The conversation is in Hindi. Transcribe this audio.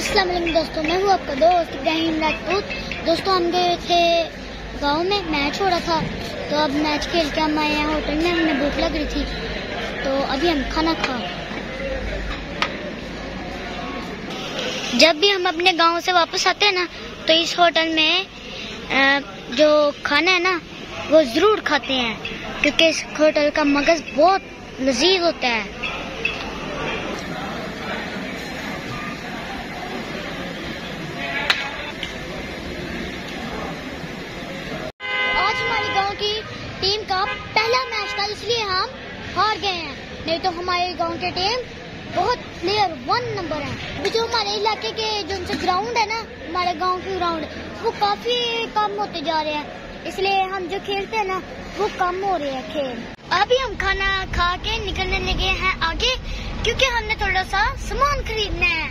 अस्सलाम वालेकुम दोस्तों, मैं हूँ आपका दोस्त इब्राहिम राजपूत। दोस्तों, हम गए थे गांव में, मैच हो रहा था, तो अब मैच खेल के हम आए हैं होटल में। हमें भूख लग रही थी तो अभी हम खाना खा। जब भी हम अपने गांव से वापस आते हैं ना, तो इस होटल में जो खाना है ना वो जरूर खाते हैं, क्योंकि इस होटल का मगज बहुत लजीज होता है। हमारे गांव की टीम का पहला मैच था, इसलिए हम हार गए हैं, नहीं तो हमारे गांव की टीम बहुत प्लेयर 1 नंबर है। अभी जो हमारे इलाके के जो उनसे ग्राउंड है ना, हमारे गांव के ग्राउंड, वो काफी कम होते जा रहे हैं, इसलिए हम जो खेलते हैं ना वो कम हो रहे हैं खेल। अभी हम खाना खा के निकलने लगे हैं आगे, क्योंकि हमने थोड़ा सा सामान खरीदना है।